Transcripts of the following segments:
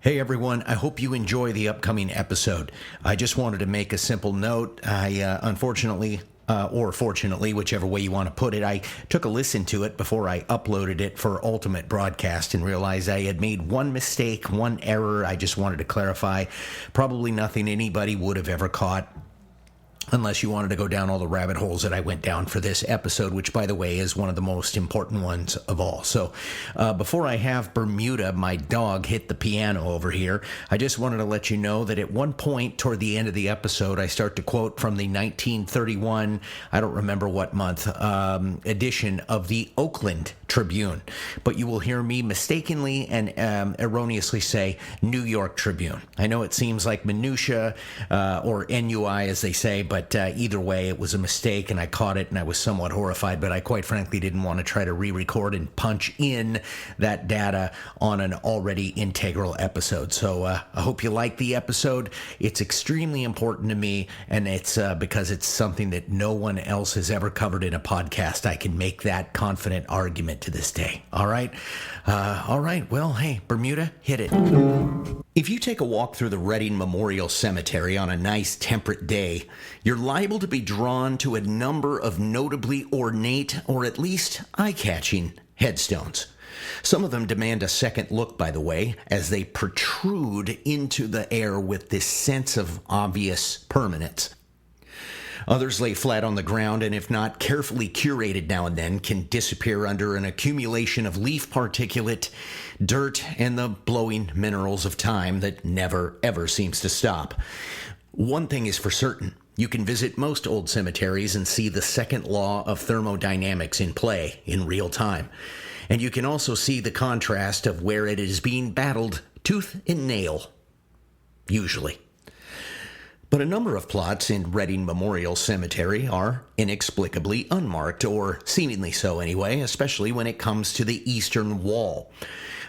Hey everyone, I hope you enjoy the upcoming episode. I just wanted to make a simple note. Unfortunately, or fortunately, whichever way you want to put it, I took a listen to it before I uploaded it for Ultimate Broadcast and realized I had made one mistake, one error. I just wanted to clarify. Probably nothing anybody would have ever caught, unless you wanted to go down all the rabbit holes that I went down for this episode, which, by the way, is one of the most important ones of all. So before I have Bermuda, my dog, hit the piano over here, I just wanted to let you know that at one point toward the end of the episode, I start to quote from the 1931, I don't remember what month, edition of the Oakland Tribune. But you will hear me mistakenly and erroneously say New York Tribune. I know it seems like minutia or NUI, as they say, but either way, it was a mistake, and I caught it, and I was somewhat horrified, but I quite frankly didn't want to try to re-record and punch in that data on an already integral episode. So I hope you like the episode. It's extremely important to me, and it's because it's something that no one else has ever covered in a podcast. I can make that confident argument to this day. All right? Well, hey, Bermuda, hit it. If you take a walk through the Reading Memorial Cemetery on a nice temperate day, you're liable to be drawn to a number of notably ornate, or at least eye-catching, headstones. Some of them demand a second look, by the way, as they protrude into the air with this sense of obvious permanence. Others lay flat on the ground, and if not carefully curated now and then, can disappear under an accumulation of leaf particulate, dirt, and the blowing minerals of time that never, ever seems to stop. One thing is for certain. You can visit most old cemeteries and see the second law of thermodynamics in play in real time. And you can also see the contrast of where it is being battled tooth and nail, usually. But a number of plots in Reading Memorial Cemetery are inexplicably unmarked, or seemingly so anyway, especially when it comes to the eastern wall.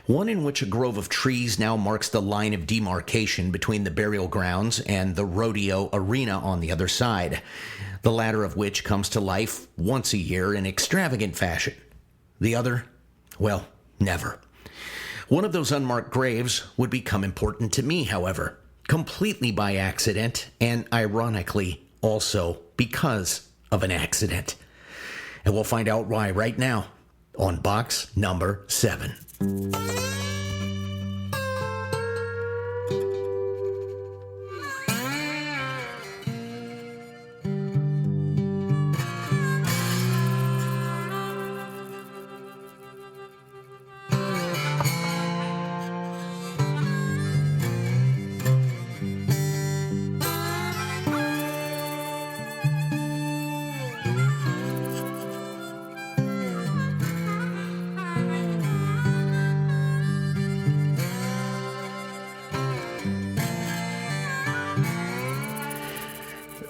One in which a grove of trees now marks the line of demarcation between the burial grounds and the rodeo arena on the other side, the latter of which comes to life once a year in extravagant fashion. The other, well, never. One of those unmarked graves would become important to me, however, completely by accident, and ironically also because of an accident. And we'll find out why right now on box number 7.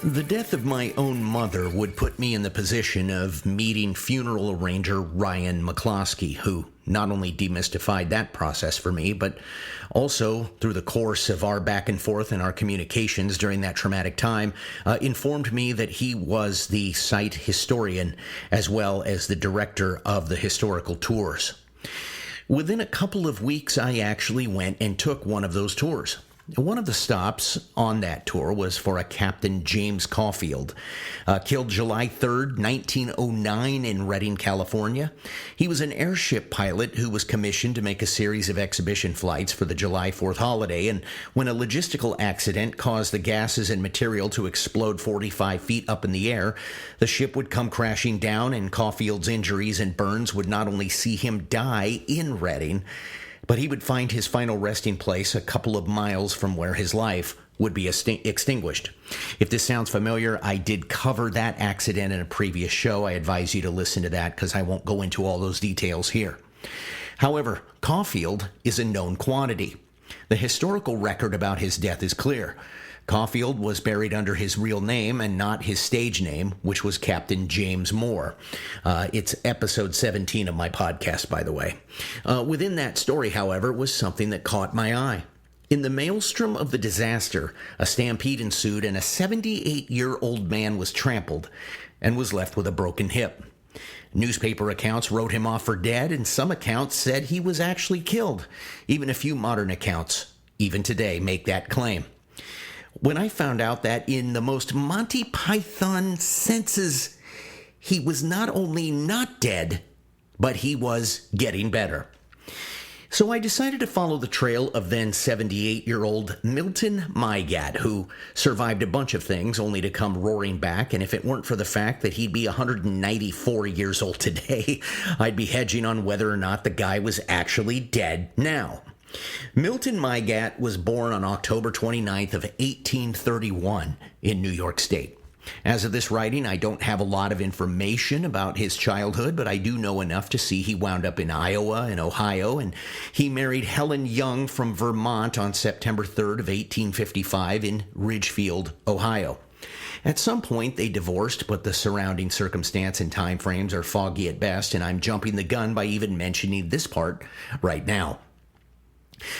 The death of my own mother would put me in the position of meeting funeral arranger Ryan McCloskey, who not only demystified that process for me, but also, through the course of our back and forth and our communications during that traumatic time, informed me that he was the site historian as well as the director of the historical tours. Within a couple of weeks, I actually went and took one of those tours. One of the stops on that tour was for a Captain James Caulfield, killed July 3rd, 1909 in Redding, California. He was an airship pilot who was commissioned to make a series of exhibition flights for the July 4th holiday, and when a logistical accident caused the gases and material to explode 45 feet up in the air, the ship would come crashing down, and Caulfield's injuries and burns would not only see him die in Redding, but he would find his final resting place a couple of miles from where his life would be extinguished. If this sounds familiar, I did cover that accident in a previous show. I advise you to listen to that because I won't go into all those details here. However, Caulfield is a known quantity. The historical record about his death is clear. Caulfield was buried under his real name and not his stage name, which was Captain James Moore. It's episode 17 of my podcast, by the way. Within that story, however, was something that caught my eye. In the maelstrom of the disaster, a stampede ensued and a 78-year-old man was trampled and was left with a broken hip. Newspaper accounts wrote him off for dead, and some accounts said he was actually killed. Even a few modern accounts even today, make that claim. When I found out that in the most Monty Python senses, he was not only not dead, but he was getting better. So I decided to follow the trail of then 78-year-old Milton Mygatt, who survived a bunch of things only to come roaring back, and if it weren't for the fact that he'd be 194 years old today, I'd be hedging on whether or not the guy was actually dead now. Milton Mygatt was born on October 29th of 1831 in New York State. As of this writing, I don't have a lot of information about his childhood, but I do know enough to see he wound up in Iowa and Ohio, and he married Helen Young from Vermont on September 3rd of 1855 in Ridgefield, Ohio. At some point, they divorced, but the surrounding circumstance and time frames are foggy at best, and I'm jumping the gun by even mentioning this part right now.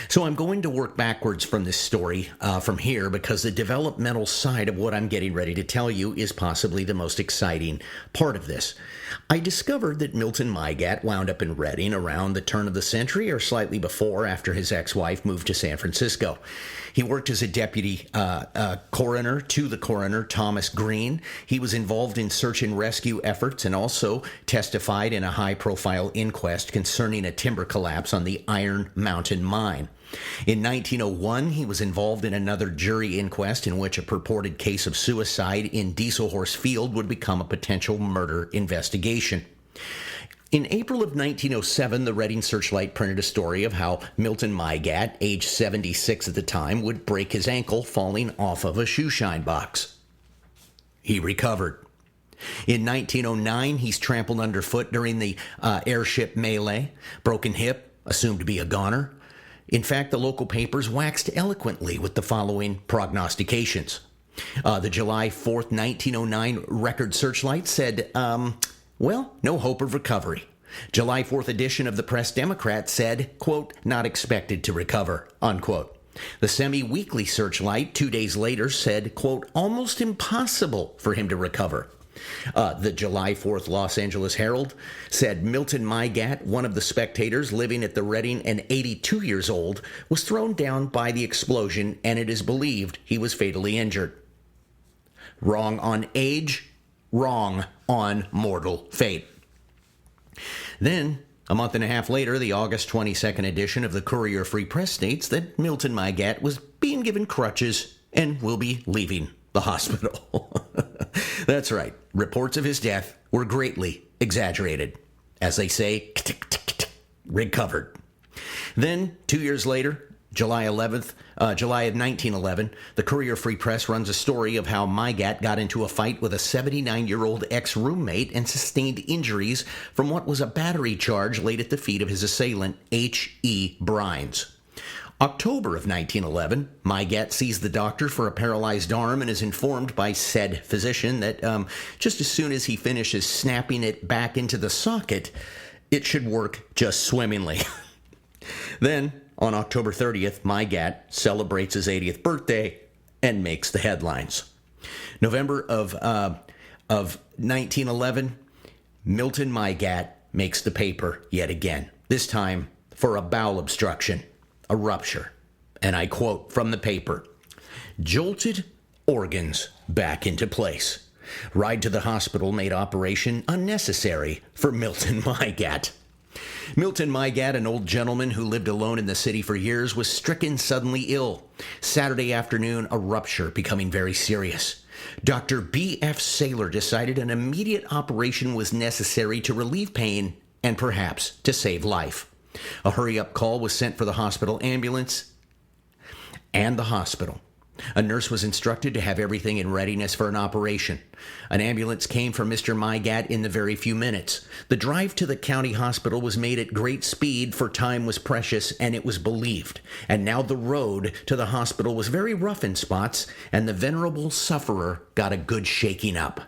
So I'm going to work backwards from this story from here because the developmental side of what I'm getting ready to tell you is possibly the most exciting part of this. I discovered that Milton Mygatt wound up in Reading around the turn of the century or slightly before after his ex-wife moved to San Francisco. He worked as a deputy coroner to the coroner, Thomas Green. He was involved in search and rescue efforts and also testified in a high-profile inquest concerning a timber collapse on the Iron Mountain mine. In 1901, he was involved in another jury inquest in which a purported case of suicide in Diesel Horse Field would become a potential murder investigation. In April of 1907, the Reading Searchlight printed a story of how Milton Mygatt, age 76 at the time, would break his ankle falling off of a shoeshine box. He recovered. In 1909, he's trampled underfoot during the Airship melee, broken hip, assumed to be a goner. In fact, the local papers waxed eloquently with the following prognostications. The July 4th, 1909 Record Searchlight said, no hope of recovery. July 4th edition of the Press Democrat said, quote, not expected to recover, unquote. The Semi-Weekly Searchlight 2 days later said, quote, almost impossible for him to recover. The July 4th Los Angeles Herald said Milton Mygatt, one of the spectators living at the Reading and 82 years old, was thrown down by the explosion and it is believed he was fatally injured. Wrong on age, wrong on mortal fate. Then, a month and a half later, the August 22nd edition of the Courier Free Press states that Milton Mygatt was being given crutches and will be leaving the hospital. That's right. Reports of his death were greatly exaggerated. As they say, recovered. Then, 2 years later, July of 1911, the Courier Free Press runs a story of how Mygatt got into a fight with a 79-year-old ex-roommate and sustained injuries from what was a battery charge laid at the feet of his assailant, H.E. Brines. October of 1911, Mygatt sees the doctor for a paralyzed arm and is informed by said physician that just as soon as he finishes snapping it back into the socket, it should work just swimmingly. Then, on October 30th, Mygatt celebrates his 80th birthday and makes the headlines. November of 1911, Milton Mygatt makes the paper yet again, this time for a bowel obstruction, a rupture. And I quote from the paper, jolted organs back into place. Ride to the hospital made operation unnecessary for Milton Mygatt. Milton Mygatt, an old gentleman who lived alone in the city for years, was stricken suddenly ill. Saturday afternoon, a rupture becoming very serious. Dr. B.F. Saylor decided an immediate operation was necessary to relieve pain and perhaps to save life. A hurry-up call was sent for the hospital ambulance and the hospital. A nurse was instructed to have everything in readiness for an operation. An ambulance came for Mr. Mygatt in the very few minutes. The drive to the county hospital was made at great speed, for time was precious, and it was believed. And now the road to the hospital was very rough in spots, and the venerable sufferer got a good shaking up.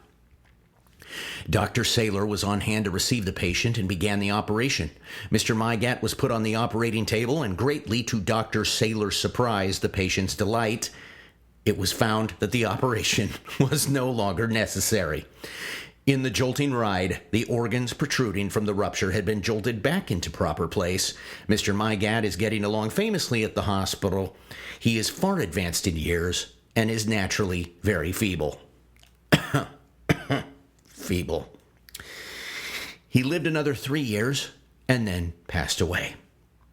Dr. Saylor was on hand to receive the patient and began the operation. Mr. Mygatt was put on the operating table, and greatly to Dr. Saylor's surprise, the patient's delight, it was found that the operation was no longer necessary. In the jolting ride, the organs protruding from the rupture had been jolted back into proper place. Mr. Mygatt is getting along famously at the hospital. He is far advanced in years and is naturally very feeble. Feeble. He lived another 3 years and then passed away.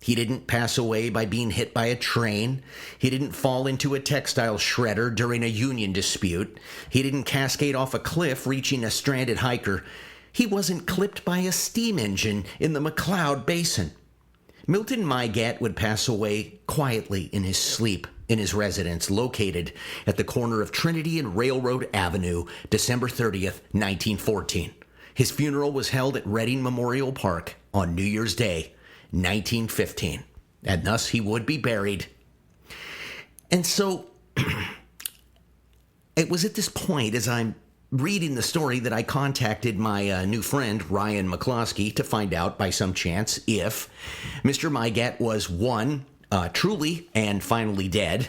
He didn't pass away by being hit by a train. He didn't fall into a textile shredder during a union dispute. He didn't cascade off a cliff reaching a stranded hiker. He wasn't clipped by a steam engine in the McCloud Basin. Milton Mygatt would pass away quietly in his sleep in his residence located at the corner of Trinity and Railroad Avenue, December 30th, 1914. His funeral was held at Reading Memorial Park on New Year's Day, 1915, and thus he would be buried. And so it was at this point, as I'm reading the story, that I contacted my new friend, Ryan McCloskey, to find out by some chance if Mr. Mygatt was, one, truly and finally dead,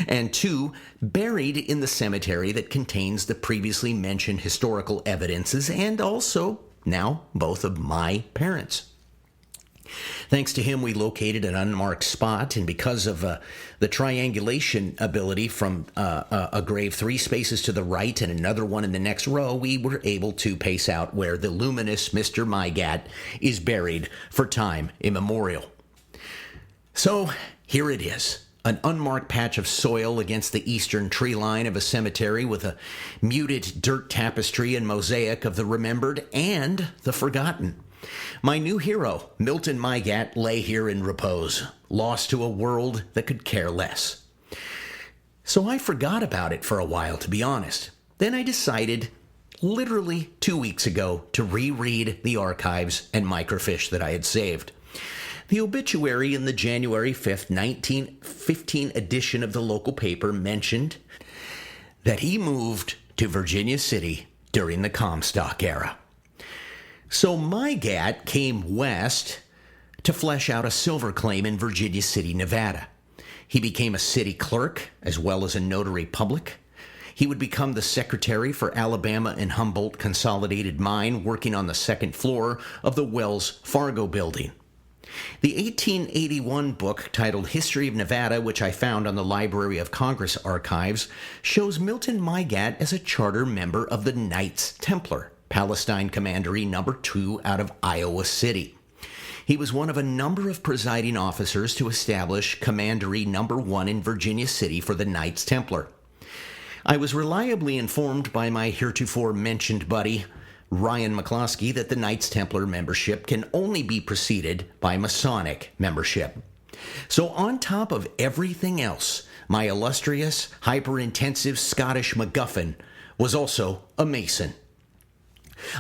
and two, buried in the cemetery that contains the previously mentioned historical evidences and also now both of my parents. Thanks to him, we located an unmarked spot, and because of the triangulation ability from a grave 3 spaces to the right and another one in the next row, we were able to pace out where the luminous Mr. Mygatt is buried for time immemorial. So here it is, an unmarked patch of soil against the eastern tree line of a cemetery with a muted dirt tapestry and mosaic of the remembered and the forgotten. My new hero, Milton Mygatt, lay here in repose, lost to a world that could care less. So I forgot about it for a while, to be honest. Then I decided, literally 2 weeks ago, to reread the archives and microfiche that I had saved. The obituary in the January 5th, 1915 edition of the local paper mentioned that he moved to Virginia City during the Comstock era. So Mygatt came west to flesh out a silver claim in Virginia City, Nevada. He became a city clerk as well as a notary public. He would become the secretary for Alabama and Humboldt Consolidated Mine, working on the second floor of the Wells Fargo building. The 1881 book titled History of Nevada, which I found on the Library of Congress archives, shows Milton Mygatt as a charter member of the Knights Templar, Palestine Commandery No. 2 out of Iowa City. He was one of a number of presiding officers to establish Commandery No. 1 in Virginia City for the Knights Templar. I was reliably informed by my heretofore mentioned buddy, Ryan McCloskey, that the Knights Templar membership can only be preceded by Masonic membership. So on top of everything else, my illustrious, hyper-intensive Scottish MacGuffin was also a Mason.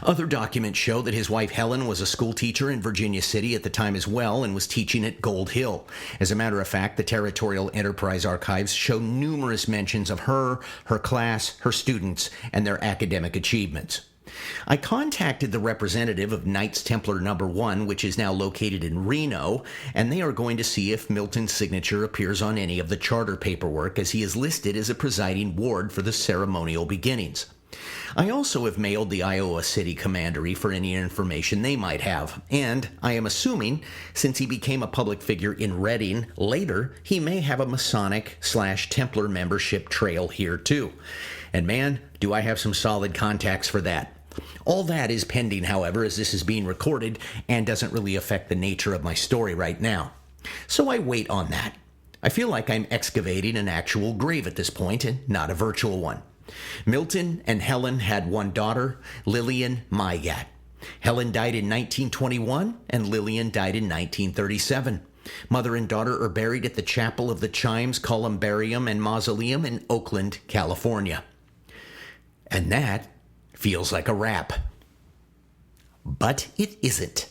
Other documents show that his wife Helen was a school teacher in Virginia City at the time as well and was teaching at Gold Hill. As a matter of fact, the Territorial Enterprise archives show numerous mentions of her class, her students, and their academic achievements. I contacted the representative of Knights Templar No. 1, which is now located in Reno, and they are going to see if Milton's signature appears on any of the charter paperwork, as he is listed as a presiding ward for the ceremonial beginnings. I also have mailed the Iowa City Commandery for any information they might have, and I am assuming, since he became a public figure in Reading later, he may have a Masonic/Templar membership trail here too. And man, do I have some solid contacts for that. All that is pending, however, as this is being recorded and doesn't really affect the nature of my story right now. So I wait on that. I feel like I'm excavating an actual grave at this point and not a virtual one. Milton and Helen had one daughter, Lillian Mygatt. Helen died in 1921 and Lillian died in 1937. Mother and daughter are buried at the Chapel of the Chimes Columbarium and Mausoleum in Oakland, California. And that feels like a wrap. But it isn't.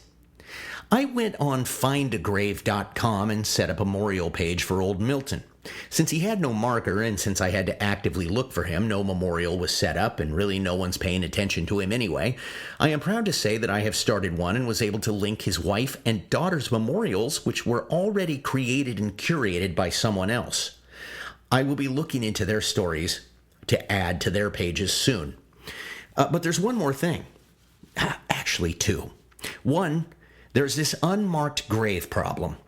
I went on findagrave.com and set up a memorial page for old Milton. Since he had no marker and since I had to actively look for him, no memorial was set up and really no one's paying attention to him anyway. I am proud to say that I have started one and was able to link his wife and daughter's memorials, which were already created and curated by someone else. I will be looking into their stories to add to their pages soon. But there's one more thing. Actually, two. One, there's this unmarked grave problem.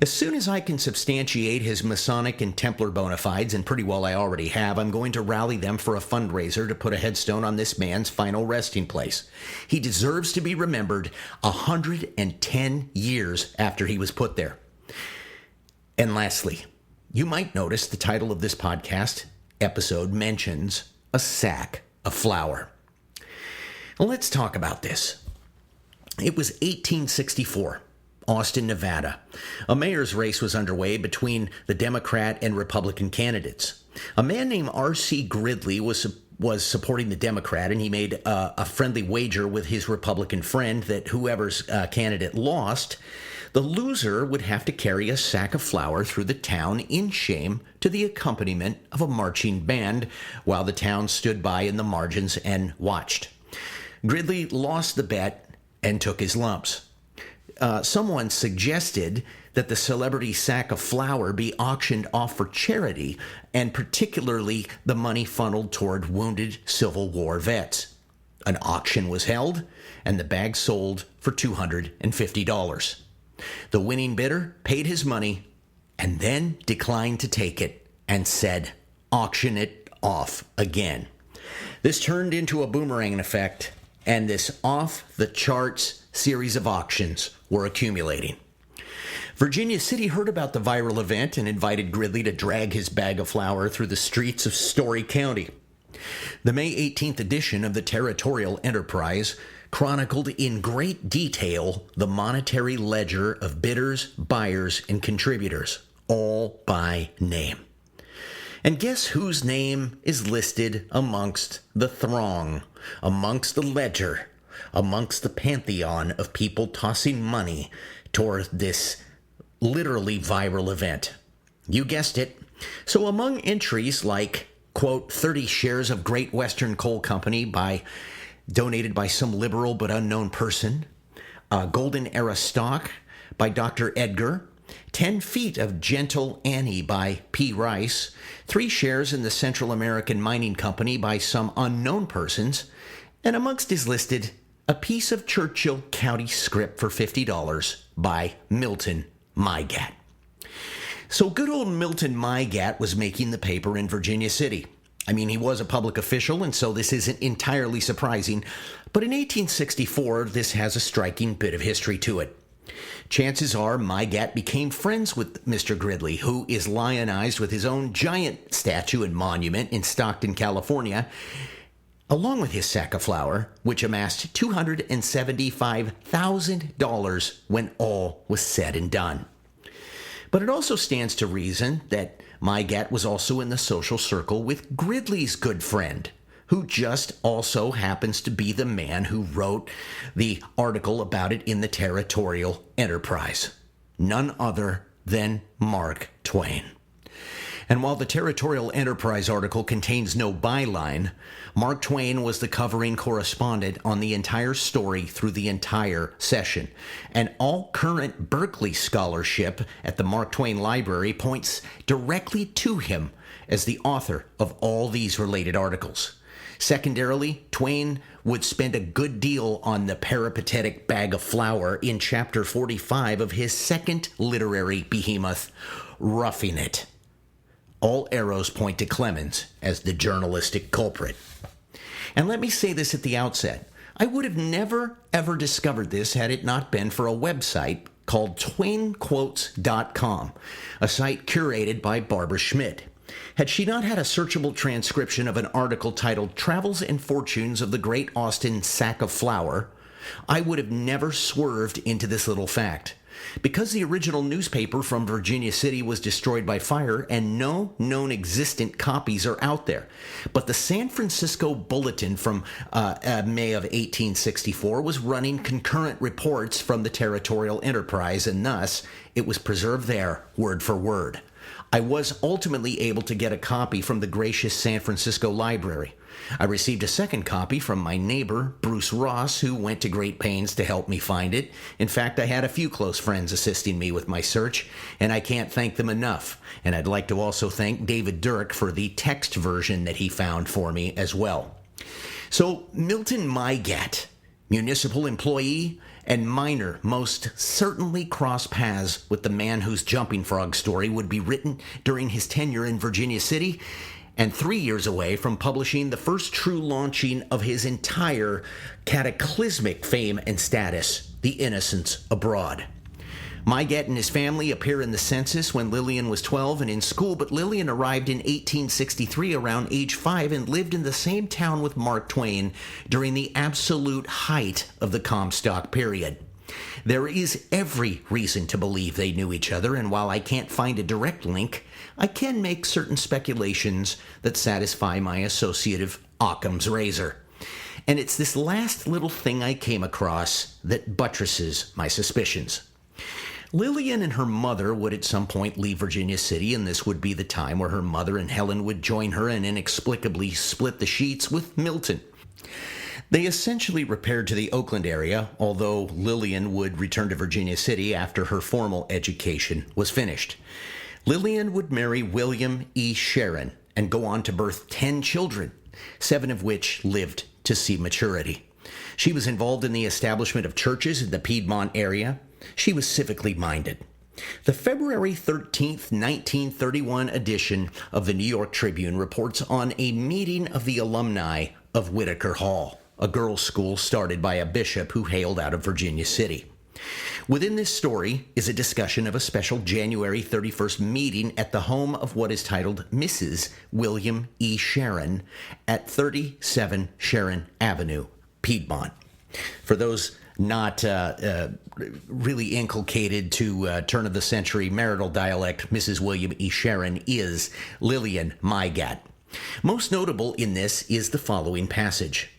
As soon as I can substantiate his Masonic and Templar bona fides, and pretty well I already have, I'm going to rally them for a fundraiser to put a headstone on this man's final resting place. He deserves to be remembered 110 years after he was put there. And lastly, you might notice the title of this podcast episode mentions a sack of flour. Well, let's talk about this. It was 1864. Austin, Nevada. A mayor's race was underway between the Democrat and Republican candidates. A man named R.C. Gridley was supporting the Democrat, and he made a friendly wager with his Republican friend that whoever's candidate lost, the loser would have to carry a sack of flour through the town in shame to the accompaniment of a marching band while the town stood by in the margins and watched. Gridley lost the bet and took his lumps. Someone suggested that the celebrity sack of flour be auctioned off for charity, and particularly the money funneled toward wounded Civil War vets. An auction was held, and the bag sold for $250. The winning bidder paid his money and then declined to take it and said, "Auction it off again." This turned into a boomerang effect, and this off-the-charts series of auctions were accumulating. Virginia City heard about the viral event and invited Gridley to drag his bag of flour through the streets of Story County. The May 18th edition of the Territorial Enterprise chronicled in great detail the monetary ledger of bidders, buyers, and contributors, all by name. And guess whose name is listed amongst the throng, amongst the ledger, amongst the pantheon of people tossing money toward this literally viral event? You guessed it. So among entries like, quote, 30 shares of Great Western Coal Company donated by some liberal but unknown person, Golden Era stock by Dr. Edgar, 10 feet of Gentle Annie by P. Rice, 3 shares in the Central American Mining Company by some unknown persons, and amongst is listed a piece of Churchill County script for $50 by Milton Mygatt. So good old Milton Mygatt was making the paper in Virginia City. I mean, he was a public official, and so this isn't entirely surprising, but in 1864, this has a striking bit of history to it. Chances are Mygatt became friends with Mr. Gridley, who is lionized with his own giant statue and monument in Stockton, California, along with his sack of flour, which amassed $275,000 when all was said and done. But it also stands to reason that Mygatt was also in the social circle with Gridley's good friend, who just also happens to be the man who wrote the article about it in the Territorial Enterprise. None other than Mark Twain. And while the Territorial Enterprise article contains no byline, Mark Twain was the covering correspondent on the entire story through the entire session. And all current Berkeley scholarship at the Mark Twain Library points directly to him as the author of all these related articles. Secondarily, Twain would spend a good deal on the peripatetic bag of flour in Chapter 45 of his second literary behemoth, Roughing It. All arrows point to Clemens as the journalistic culprit. And let me say this at the outset. I would have never, ever discovered this had it not been for a website called twainquotes.com, a site curated by Barbara Schmidt. Had she not had a searchable transcription of an article titled Travels and Fortunes of the Great Austin Sack of Flour, I would have never swerved into this little fact. Because the original newspaper from Virginia City was destroyed by fire and no known existent copies are out there. But the San Francisco Bulletin from May of 1864 was running concurrent reports from the Territorial Enterprise, and thus it was preserved there word for word. I was ultimately able to get a copy from the gracious San Francisco Library. I received a second copy from my neighbor, Bruce Ross, who went to great pains to help me find it. In fact, I had a few close friends assisting me with my search, and I can't thank them enough. And I'd like to also thank David Dirk for the text version that he found for me as well. So, Milton Mygatt, municipal employee and miner, most certainly crossed paths with the man whose jumping frog story would be written during his tenure in Virginia City, and 3 years away from publishing the first true launching of his entire cataclysmic fame and status, The Innocents Abroad. Mygatt and his family appear in the census when Lillian was 12 and in school, but Lillian arrived in 1863 around age 5 and lived in the same town with Mark Twain during the absolute height of the Comstock period. There is every reason to believe they knew each other, and while I can't find a direct link, I can make certain speculations that satisfy my associative Occam's razor. And it's this last little thing I came across that buttresses my suspicions. Lillian and her mother would at some point leave Virginia City, and this would be the time where her mother and Helen would join her and inexplicably split the sheets with Milton. They essentially repaired to the Oakland area, although Lillian would return to Virginia City after her formal education was finished. Lillian would marry William E. Sharon and go on to birth 10 children, 7 of which lived to see maturity. She was involved in the establishment of churches in the Piedmont area. She was civically minded. The February 13th, 1931 edition of the New York Tribune reports on a meeting of the alumni of Whitaker Hall, a girls' school started by a bishop who hailed out of Virginia City. Within this story is a discussion of a special January 31st meeting at the home of what is titled Mrs. William E. Sharon at 37 Sharon Avenue, Piedmont. For those not really inculcated to turn-of-the-century marital dialect, Mrs. William E. Sharon is Lillian Mygatt. Most notable in this is the following passage.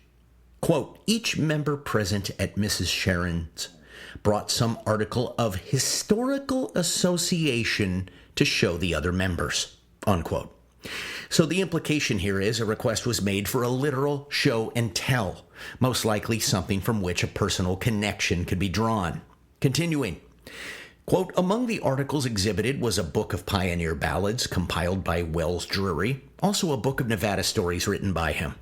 Quote, each member present at Mrs. Sharon's brought some article of historical association to show the other members, unquote. So the implication here is a request was made for a literal show and tell, most likely something from which a personal connection could be drawn. Continuing, quote, among the articles exhibited was a book of pioneer ballads compiled by Wells Drury, also a book of Nevada stories written by him.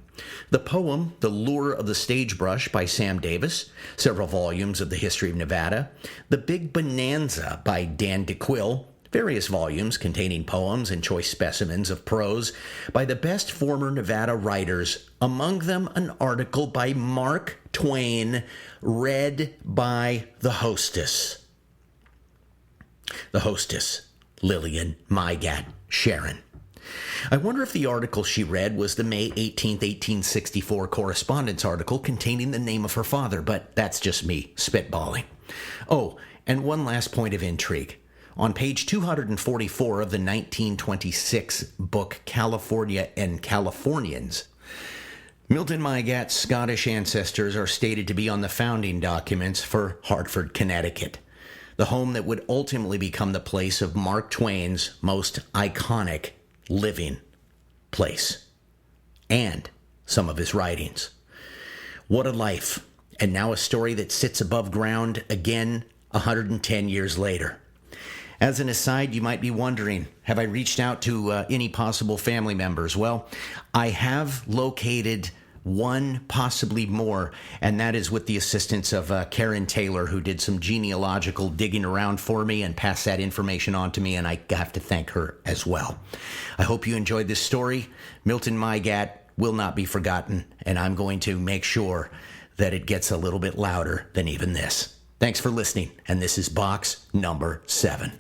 The poem, The Lure of the Sagebrush by Sam Davis, several volumes of the history of Nevada, The Big Bonanza by Dan DeQuille, various volumes containing poems and choice specimens of prose by the best former Nevada writers, among them an article by Mark Twain, read by the hostess. The hostess, Lillian Mygatt Sharon. I wonder if the article she read was the May 18, 1864 correspondence article containing the name of her father, but that's just me spitballing. Oh, and one last point of intrigue. On page 244 of the 1926 book California and Californians, Milton Mygatt's Scottish ancestors are stated to be on the founding documents for Hartford, Connecticut, the home that would ultimately become the place of Mark Twain's most iconic living place, and some of his writings. What a life, and now a story that sits above ground again 110 years later. As an aside, you might be wondering, have I reached out to any possible family members? Well, I have located one, possibly more, and that is with the assistance of Karen Taylor, who did some genealogical digging around for me and passed that information on to me, and I have to thank her as well. I hope you enjoyed this story. Milton Mygatt will not be forgotten, and I'm going to make sure that it gets a little bit louder than even this. Thanks for listening, and this is box number 7.